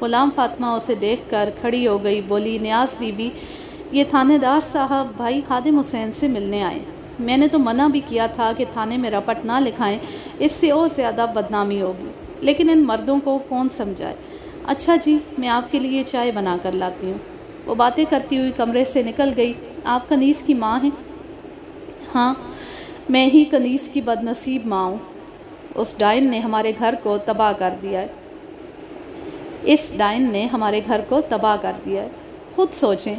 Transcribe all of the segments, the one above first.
غلام فاطمہ اسے دیکھ کر کھڑی ہو گئی، بولی نیاز بی بی، یہ تھانے دار صاحب بھائی خادم حسین سے ملنے آئے۔ میں نے تو منع بھی کیا تھا کہ تھانے میں رپٹ نہ لکھائیں، اس سے اور زیادہ بدنامی ہوگی، لیکن ان مردوں کو کون سمجھائے۔ اچھا جی، میں آپ کے لیے چائے بنا کر لاتی ہوں۔ وہ باتیں کرتی ہوئی کمرے سے نکل گئی۔ آپ کنیز کی ماں ہیں؟ ہاں، میں ہی کنیز کی بد نصیب ماں ہوں۔ اس ڈائن نے ہمارے گھر کو تباہ کر دیا ہے۔ خود سوچیں،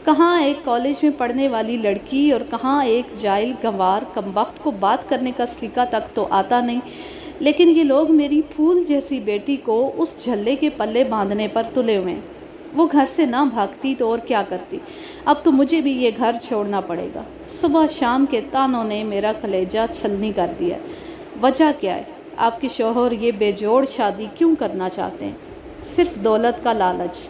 کہاں ایک کالج میں پڑھنے والی لڑکی اور کہاں ایک جاہل گنوار کمبخت کو بات کرنے کا سلیقہ تک تو آتا نہیں، لیکن یہ لوگ میری پھول جیسی بیٹی کو اس جھلے کے پلے باندھنے پر تلے ہوئے ہیں۔ وہ گھر سے نہ بھاگتی تو اور کیا کرتی؟ اب تو مجھے بھی یہ گھر چھوڑنا پڑے گا۔ صبح شام کے تانوں نے میرا کلیجہ چھلنی کر دیا۔ وجہ کیا ہے؟ آپ کے شوہر یہ بے جوڑ شادی کیوں کرنا چاہتے ہیں؟ صرف دولت کا لالچ۔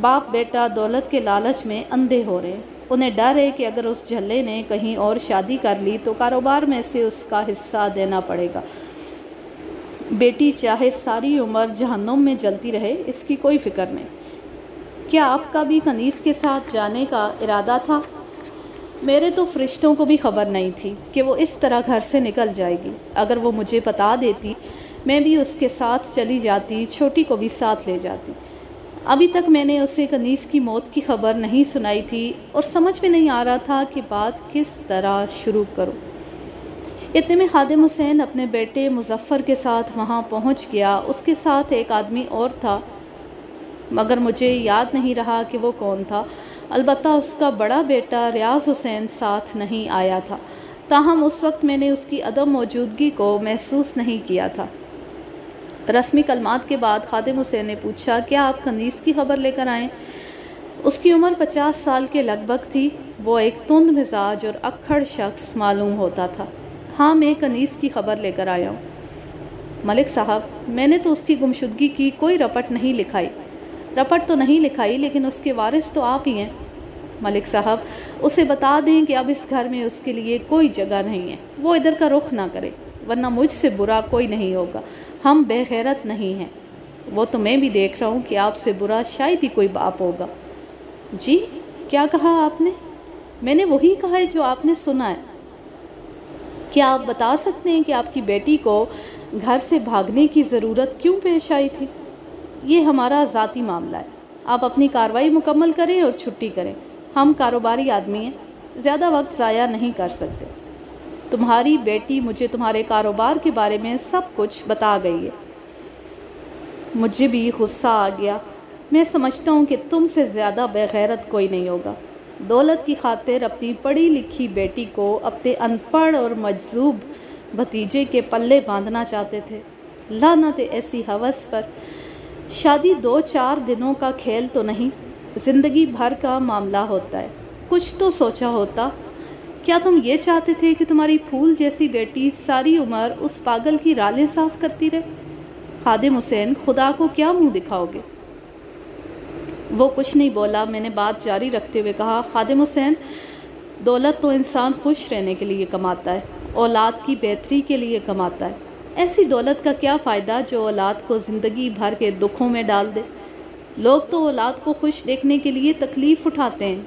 باپ بیٹا دولت کے لالچ میں اندھے ہو رہے ہیں۔ انہیں ڈر ہے کہ اگر اس جھلے نے کہیں اور شادی کر لی تو کاروبار میں سے اس کا حصہ دینا پڑے گا۔ بیٹی چاہے ساری عمر جہنم میں جلتی رہے، اس کی کوئی فکر نہیں۔ کیا آپ کا بھی کنیز کے ساتھ جانے کا ارادہ تھا؟ میرے تو فرشتوں کو بھی خبر نہیں تھی کہ وہ اس طرح گھر سے نکل جائے گی۔ اگر وہ مجھے بتا دیتی، میں بھی اس کے ساتھ چلی جاتی، چھوٹی کو بھی ساتھ لے جاتی۔ ابھی تک میں نے اسے کنیز کی موت کی خبر نہیں سنائی تھی اور سمجھ میں نہیں آ رہا تھا کہ بات کس طرح شروع کروں۔ اتنے میں خادم حسین اپنے بیٹے مظفر کے ساتھ وہاں پہنچ گیا۔ اس کے ساتھ ایک آدمی اور تھا، مگر مجھے یاد نہیں رہا کہ وہ کون تھا۔ البتہ اس کا بڑا بیٹا ریاض حسین ساتھ نہیں آیا تھا، تاہم اس وقت میں نے اس کی عدم موجودگی کو محسوس نہیں کیا تھا۔ رسمی کلمات کے بعد خادم حسین نے پوچھا، کیا آپ کنیز کی خبر لے کر آئیں؟ اس کی عمر 50 سال کے لگ بھگ تھی۔ وہ ایک تند مزاج اور اکھڑ شخص معلوم ہوتا تھا۔ ہاں، میں کنیز کی خبر لے کر آیا ہوں۔ ملک صاحب، میں نے تو اس کی گمشدگی کی کوئی رپٹ نہیں لکھائی۔ رپٹ تو نہیں لکھائی، لیکن اس کے وارث تو آپ ہی ہیں۔ ملک صاحب، اسے بتا دیں کہ اب اس گھر میں اس کے لیے کوئی جگہ نہیں ہے۔ وہ ادھر کا رخ نہ کرے، ورنہ مجھ سے برا کوئی نہیں ہوگا۔ ہم بے غیرت نہیں ہیں۔ وہ تو میں بھی دیکھ رہا ہوں کہ آپ سے برا شاید ہی کوئی باپ ہوگا۔ جی، کیا کہا آپ نے؟ میں نے وہی کہا ہے جو آپ نے سنا ہے۔ کیا آپ بتا سکتے ہیں کہ آپ کی بیٹی کو گھر سے بھاگنے کی ضرورت کیوں پیش آئی تھی؟ یہ ہمارا ذاتی معاملہ ہے۔ آپ اپنی کارروائی مکمل کریں اور چھٹی کریں۔ ہم کاروباری آدمی ہیں، زیادہ وقت ضائع نہیں کر سکتے۔ تمہاری بیٹی مجھے تمہارے کاروبار کے بارے میں سب کچھ بتا گئی ہے۔ مجھے بھی غصہ آ گیا۔ میں سمجھتا ہوں کہ تم سے زیادہ بے غیرت کوئی نہیں ہوگا۔ دولت کی خاطر اپنی پڑھی لکھی بیٹی کو اپنے ان پڑھ اور مجذوب بھتیجے کے پلے باندھنا چاہتے تھے۔ لعنت ایسی ہوس پر! شادی 2-4 دنوں کا کھیل تو نہیں، زندگی بھر کا معاملہ ہوتا ہے۔ کچھ تو سوچا ہوتا۔ کیا تم یہ چاہتے تھے کہ تمہاری پھول جیسی بیٹی ساری عمر اس پاگل کی رالیں صاف کرتی رہے؟ خادم حسین، خدا کو کیا منہ دکھاؤ گے؟ وہ کچھ نہیں بولا۔ میں نے بات جاری رکھتے ہوئے کہا، خادم حسین، دولت تو انسان خوش رہنے کے لیے کماتا ہے، اولاد کی بہتری کے لیے کماتا ہے۔ ایسی دولت کا کیا فائدہ جو اولاد کو زندگی بھر کے دکھوں میں ڈال دے؟ لوگ تو اولاد کو خوش دیکھنے کے لیے تکلیف اٹھاتے ہیں۔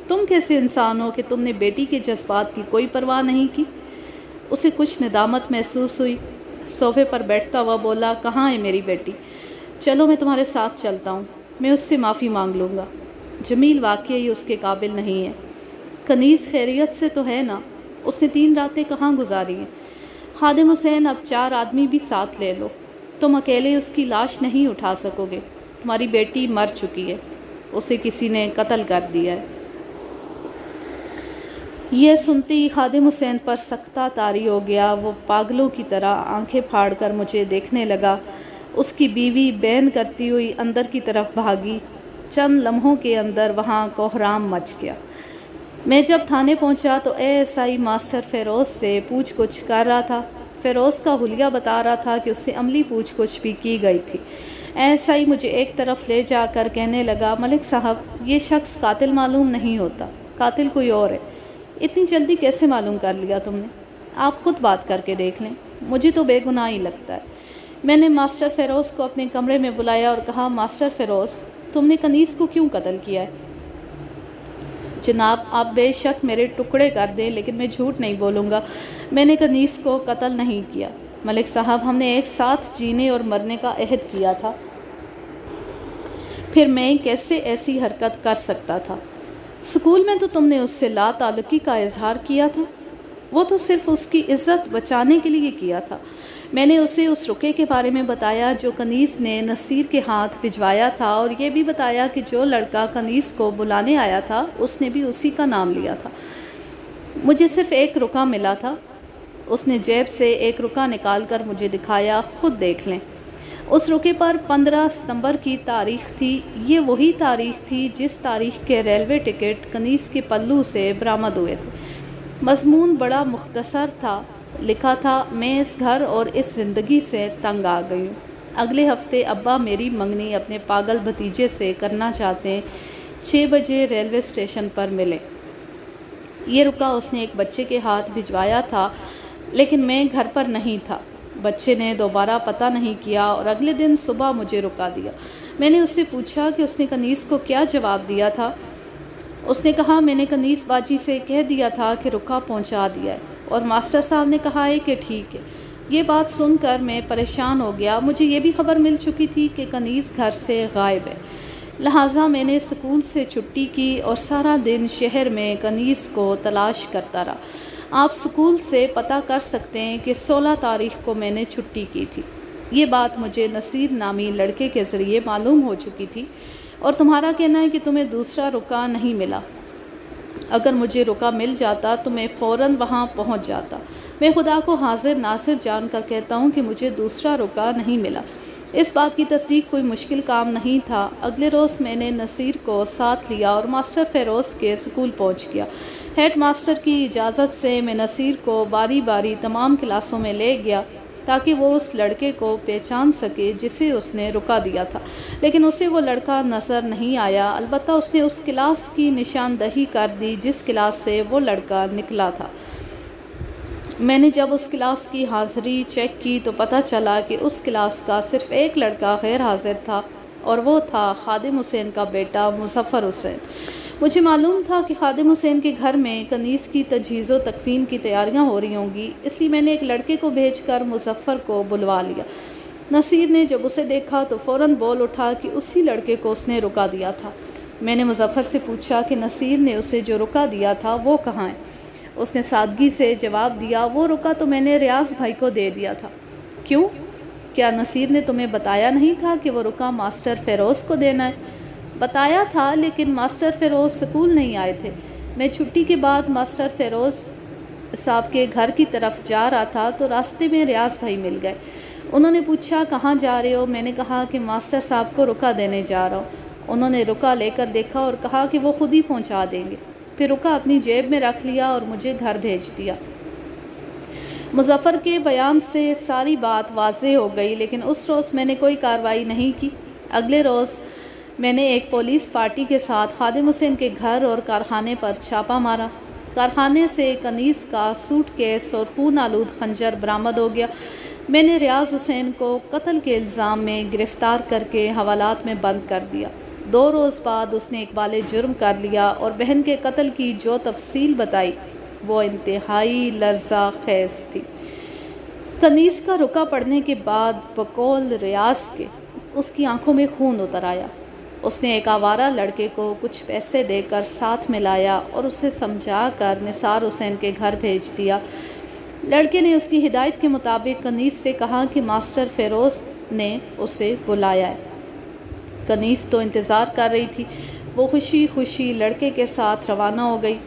تم کیسے انسان ہو کہ تم نے بیٹی کے جذبات کی کوئی پرواہ نہیں کی؟ اسے کچھ ندامت محسوس ہوئی۔ صوفے پر بیٹھتا ہوا بولا، کہاں ہے میری بیٹی؟ چلو میں تمہارے ساتھ چلتا ہوں، میں اس سے معافی مانگ لوں گا۔ جمیل واقعی اس کے قابل نہیں ہے۔ کنیز خیریت سے تو ہے نا؟ اس نے 3 راتیں کہاں گزاری ہیں؟ خادم حسین، اب 4 آدمی بھی ساتھ لے لو۔ تم اکیلے اس کی لاش نہیں اٹھا سکو گے۔ تمہاری بیٹی مر چکی ہے، اسے کسی نے قتل کر دیا ہے۔ یہ سنتے ہی خادم حسین پر سختہ طاری ہو گیا۔ وہ پاگلوں کی طرح آنکھیں پھاڑ کر مجھے دیکھنے لگا۔ اس کی بیوی بین کرتی ہوئی اندر کی طرف بھاگی۔ چند لمحوں کے اندر وہاں کوہرام مچ گیا۔ میں جب تھانے پہنچا تو ASI ماسٹر فیروز سے پوچھ گچھ کر رہا تھا۔ فیروز کا حلیہ بتا رہا تھا کہ اس سے عملی پوچھ گچھ بھی کی گئی تھی۔ ASI مجھے ایک طرف لے جا کر کہنے لگا، ملک صاحب، یہ شخص قاتل معلوم نہیں ہوتا، قاتل کوئی اور ہے۔ اتنی جلدی کیسے معلوم کر لیا تم نے؟ آپ خود بات کر کے دیکھ لیں، مجھے تو بے گناہ ہی لگتا ہے۔ میں نے ماسٹر فیروز کو اپنے کمرے میں بلایا اور کہا، ماسٹر فیروز، تم نے کنیز کو کیوں قتل کیا ہے؟ جناب، آپ بے شک میرے ٹکڑے کر دیں لیکن میں جھوٹ نہیں بولوں گا، میں نے کنیز کو قتل نہیں کیا۔ ملک صاحب، ہم نے ایک ساتھ جینے اور مرنے کا عہد کیا تھا، پھر میں کیسے ایسی حرکت کر سکتا تھا؟ اسکول میں تو تم نے اس سے لا تعلقی کا اظہار کیا تھا، وہ تو صرف اس کی عزت بچانے کے لیے کیا تھا۔ میں نے اسے اس رقعے کے بارے میں بتایا جو کنیز نے نصیر کے ہاتھ بھجوایا تھا، اور یہ بھی بتایا کہ جو لڑکا کنیز کو بلانے آیا تھا اس نے بھی اسی کا نام لیا تھا۔ مجھے صرف ایک رقعہ ملا تھا۔ اس نے جیب سے ایک رقعہ نکال کر مجھے دکھایا، خود دیکھ لیں۔ اس رقعے پر 15 ستمبر کی تاریخ تھی۔ یہ وہی تاریخ تھی جس تاریخ کے ریلوے ٹکٹ کنیز کے پلو سے برآمد ہوئے تھے۔ مضمون بڑا مختصر تھا، لکھا تھا، میں اس گھر اور اس زندگی سے تنگ آ گئی ہوں۔ اگلے ہفتے ابا میری منگنی اپنے پاگل بھتیجے سے کرنا چاہتے ہیں، 6 بجے ریلوے اسٹیشن پر ملے۔ یہ رقعہ اس نے ایک بچے کے ہاتھ بھجوایا تھا، لیکن میں گھر پر نہیں تھا۔ بچے نے دوبارہ پتہ نہیں کیا اور اگلے دن صبح مجھے رقعہ دیا۔ میں نے اس سے پوچھا کہ اس نے کنیز کو کیا جواب دیا تھا۔ اس نے کہا، میں نے کنیز باجی سے کہہ دیا تھا کہ رقعہ پہنچا دیا ہے، اور ماسٹر صاحب نے کہا ہے کہ ٹھیک ہے۔ یہ بات سن کر میں پریشان ہو گیا۔ مجھے یہ بھی خبر مل چکی تھی کہ کنیز گھر سے غائب ہے، لہٰذا میں نے اسکول سے چھٹی کی اور سارا دن شہر میں کنیز کو تلاش کرتا رہا۔ آپ اسکول سے پتہ کر سکتے ہیں کہ 16 تاریخ کو میں نے چھٹی کی تھی۔ یہ بات مجھے نصیر نامی لڑکے کے ذریعے معلوم ہو چکی تھی، اور تمہارا کہنا ہے کہ تمہیں دوسرا رقعہ نہیں ملا۔ اگر مجھے رقعہ مل جاتا تو میں فوراً وہاں پہنچ جاتا۔ میں خدا کو حاضر ناصر جان کر کہتا ہوں کہ مجھے دوسرا رقعہ نہیں ملا۔ اس بات کی تصدیق کوئی مشکل کام نہیں تھا۔ اگلے روز میں نے نصیر کو ساتھ لیا اور ماسٹر فیروز کے اسکول پہنچ گیا۔ ہیڈ ماسٹر کی اجازت سے میں نصیر کو باری باری تمام کلاسوں میں لے گیا تاکہ وہ اس لڑکے کو پہچان سکے جسے اس نے رقعہ دیا تھا، لیکن اسے وہ لڑکا نظر نہیں آیا۔ البتہ اس نے اس کلاس کی نشاندہی کر دی جس کلاس سے وہ لڑکا نکلا تھا۔ میں نے جب اس کلاس کی حاضری چیک کی تو پتہ چلا کہ اس کلاس کا صرف ایک لڑکا غیر حاضر تھا، اور وہ تھا خادم حسین کا بیٹا مظفر حسین۔ مجھے معلوم تھا کہ خادم حسین کے گھر میں کنیز کی تجہیز و تکفین کی تیاریاں ہو رہی ہوں گی، اس لیے میں نے ایک لڑکے کو بھیج کر مظفر کو بلوا لیا۔ نصیر نے جب اسے دیکھا تو فوراً بول اٹھا کہ اسی لڑکے کو اس نے رقعہ دیا تھا۔ میں نے مظفر سے پوچھا کہ نصیر نے اسے جو رقعہ دیا تھا وہ کہاں ہے؟ اس نے سادگی سے جواب دیا، وہ رقعہ تو میں نے ریاض بھائی کو دے دیا تھا۔ کیوں؟ کیا نصیر نے تمہیں بتایا نہیں تھا کہ وہ رقعہ ماسٹر فیروز کو دینا ہے؟ بتایا تھا، لیکن ماسٹر فیروز سکول نہیں آئے تھے۔ میں چھٹی کے بعد ماسٹر فیروز صاحب کے گھر کی طرف جا رہا تھا تو راستے میں ریاض بھائی مل گئے۔ انہوں نے پوچھا، کہاں جا رہے ہو؟ میں نے کہا کہ ماسٹر صاحب کو رقعہ دینے جا رہا ہوں۔ انہوں نے رقعہ لے کر دیکھا اور کہا کہ وہ خود ہی پہنچا دیں گے۔ پھر رقعہ اپنی جیب میں رکھ لیا اور مجھے گھر بھیج دیا۔ مظفر کے بیان سے ساری بات واضح ہو گئی، لیکن اس روز میں نے کوئی کارروائی نہیں کی۔ اگلے روز میں نے ایک پولیس پارٹی کے ساتھ خادم حسین کے گھر اور کارخانے پر چھاپہ مارا۔ کارخانے سے کنیز کا سوٹ کیس اور خون آلود خنجر برآمد ہو گیا۔ میں نے ریاض حسین کو قتل کے الزام میں گرفتار کر کے حوالات میں بند کر دیا۔ 2 روز بعد اس نے اقبال جرم کر لیا اور بہن کے قتل کی جو تفصیل بتائی وہ انتہائی لرزہ خیز تھی۔ کنیز کا رقعہ پڑھنے کے بعد بقول ریاض کے اس کی آنکھوں میں خون اتر آیا۔ اس نے ایک آوارہ لڑکے کو کچھ پیسے دے کر ساتھ ملایا اور اسے سمجھا کر نثار حسین کے گھر بھیج دیا۔ لڑکے نے اس کی ہدایت کے مطابق کنیز سے کہا کہ ماسٹر فیروز نے اسے بلایا ہے۔ کنیز تو انتظار کر رہی تھی۔ وہ خوشی خوشی لڑکے کے ساتھ روانہ ہو گئی۔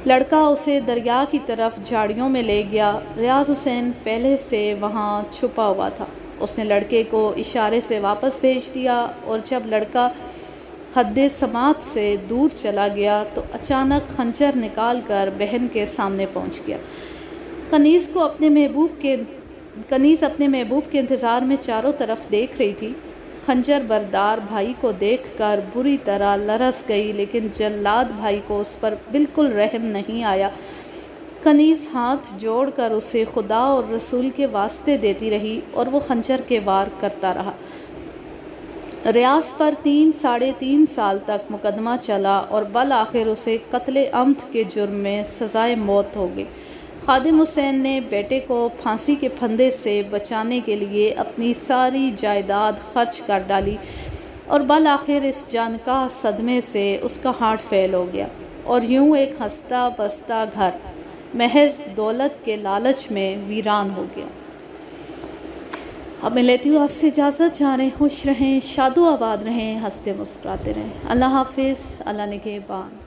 لڑکا اسے دریا کی طرف جھاڑیوں میں لے گیا۔ ریاض حسین پہلے سے وہاں چھپا ہوا تھا۔ اس نے لڑکے کو اشارے سے واپس بھیج دیا، اور جب لڑکا حد سماعت سے دور چلا گیا تو اچانک خنجر نکال کر بہن کے سامنے پہنچ گیا۔ کنیز اپنے محبوب کے انتظار میں چاروں طرف دیکھ رہی تھی۔ خنجر بردار بھائی کو دیکھ کر بری طرح لرز گئی، لیکن جلاد بھائی کو اس پر بالکل رحم نہیں آیا۔ کنیز ہاتھ جوڑ کر اسے خدا اور رسول کے واسطے دیتی رہی اور وہ خنجر کے وار کرتا رہا۔ ریاض پر 3 سال تک مقدمہ چلا اور بالآخر اسے قتل عمد کے جرم میں سزائے موت ہو گئی۔ خادم حسین نے بیٹے کو پھانسی کے پھندے سے بچانے کے لیے اپنی ساری جائیداد خرچ کر ڈالی اور بالآخر اس جانکاہ صدمے سے اس کا ہارٹ فیل ہو گیا اور یوں ایک ہنستا بستا گھر محض دولت کے لالچ میں ویران ہو گیا۔ اب میں لیتی ہوں آپ سے اجازت، جا رہے خوش رہیں، شاد و آباد رہیں، ہنستے مسکراتے رہیں۔ اللہ حافظ، اللہ نگہبان۔